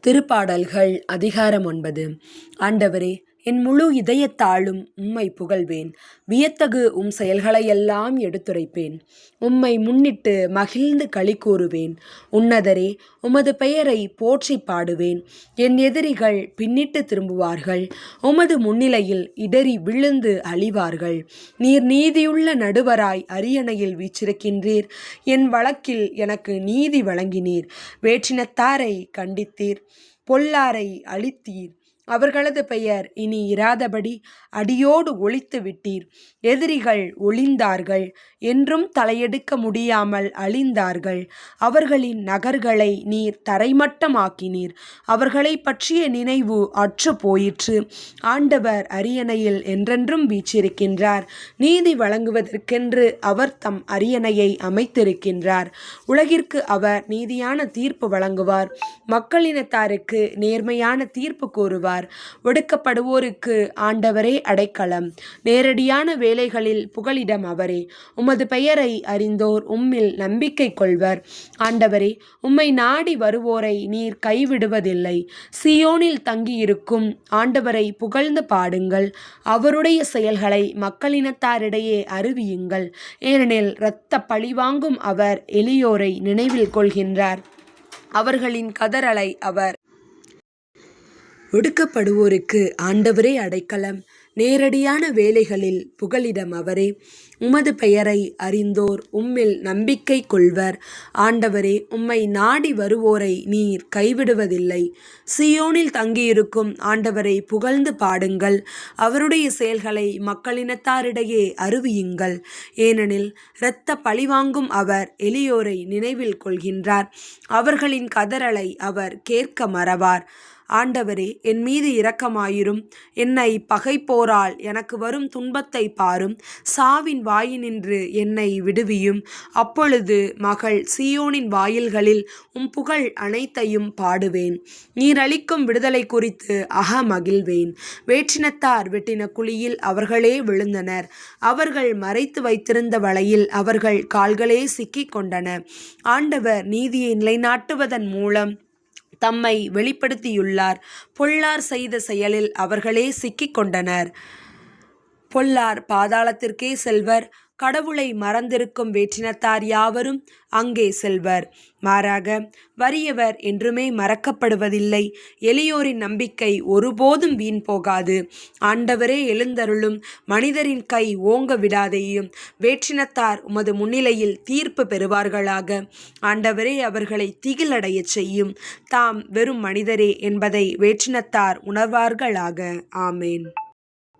திருப்பாடல்கள் அதிகாரம் 9. ஆண்டவரே, என் முழு இதயத்தாலும் உம்மை புகழ்வேன். வியத்தகு உம் செயல்களையெல்லாம் எடுத்துரைப்பேன். உம்மை முன்னிட்டு மகிழ்ந்து களி கூறுவேன். உன்னதரே, உமது பெயரை போற்றி பாடுவேன். என் எதிரிகள் பின்னிட்டு திரும்புவார்கள். உமது முன்னிலையில் இடறி விழுந்து அழிவார்கள். நீர் நீதியுள்ள நடுவராய் அரியணையில் வீற்றிருக்கின்றீர். என் வழக்கில் எனக்கு நீதி வழங்கினீர். வேற்றினத்தாரை கண்டித்தீர், பொல்லாரை அழித்தீர். அவர்களது பெயர் இனி இராதபடி அடியோடு ஒழித்து விட்டீர். எதிரிகள் ஒளிந்தார்கள், என்றும் தலையெடுக்க முடியாமல் அழிந்தார்கள். அவர்களின் நகர்களை நீர் தரைமட்டமாக்கினீர். அவர்களை பற்றிய நினைவு அற்று போயிற்று. ஆண்டவர் அரியணையில் என்றென்றும் வீற்றிருக்கின்றார். நீதி வழங்குவதற்கென்று அவர் தம் அரியணையை அமைத்திருக்கின்றார். உலகிற்கு அவர் நீதியான தீர்ப்பு வழங்குவார். மக்களினத்தாருக்கு நேர்மையான தீர்ப்பு கூறுவார். ஒடுக்கப்படுவோருக்கு ஆண்டவரே அடைக்கலம். நேரடியான வேலைகளில் புகலிடம் அவரே. உமது பெயரை அறிந்தோர் உம்மில் நம்பிக்கை கொள்வர். ஆண்டவரே, உம்மை நாடி வருவோரை நீர் கைவிடுவதில்லை. சீயோனில் தங்கியிருக்கும் ஆண்டவரை புகழ்ந்து பாடுங்கள். அவருடைய செயல்களை மக்களினத்தாரிடையே அறிவியுங்கள். ஏனெனில் இரத்த பழிவாங்கும் அவர் எளியோரை நினைவில் கொள்கின்றார். அவர்களின் கதறலை அவர் ஒடுக்கப்படுவோருக்கு ஆண்டவரே அடைக்கலம். நேரடியான வேலைகளில் புகலிடம் அவரே. உமது பெயரை அறிந்தோர் உம்மில் நம்பிக்கை கொள்வர். ஆண்டவரே, உம்மை நாடி வருவோரை நீர் கைவிடுவதில்லை. சீயோனில் தங்கியிருக்கும் ஆண்டவரை புகழ்ந்து பாடுங்கள். அவருடைய செயல்களை மக்களினத்தாரிடையே அறிவியுங்கள். ஏனெனில் இரத்த பழிவாங்கும் அவர் எளியோரை நினைவில் கொள்கின்றார். அவர்களின் கதறலை அவர் கேட்க மறவார். ஆண்டவரே, என் மீது இரக்கமாயிரும். என்னை பகைப்போரால் எனக்கு வரும் துன்பத்தை பாரும். சாவின் வாயினின்று என்னை விடுவியும். அப்பொழுது மகள் சீயோனின் வாயில்களில் உம் புகழ் அனைத்தையும் பாடுவேன். நீர் அளிக்கும் விடுதலை குறித்து மகிழ்வேன். வேற்றினத்தார் வெட்டின குழியில் அவர்களே விழுந்தனர். அவர்கள் மறைத்து வைத்திருந்த வலையில் அவர்கள் கால்களே சிக்கிக் கொண்டன. ஆண்டவர் நீதியை நிலைநாட்டுவதன் மூலம் தம்மை வெளிப்படுத்தியுள்ளார். பொல்லார் செய்த செயலில் அவர்களே சிக்கிக் கொண்டனர். பொல்லார் பாதாளத்திற்கே செல்வர். கடவுளை மறந்திருக்கும் வேற்றினத்தார் யாவரும் அங்கே செல்வர். மாறாக வறியவர் என்றுமே மறக்கப்படுவதில்லை. எளியோரின் நம்பிக்கை ஒருபோதும் வீண் போகாது. ஆண்டவரே எழுந்தருளும். மனிதரின் கை ஓங்க விடாதேயும். வேற்றினத்தார் உமது முன்னிலையில் தீர்ப்பு பெறுவார்களாக. ஆண்டவரே அவர்களை திகிலடைய செய்யும். தாம் வெறும் மனிதரே என்பதை வேற்றினத்தார் உணர்வார்களாக. ஆமேன்.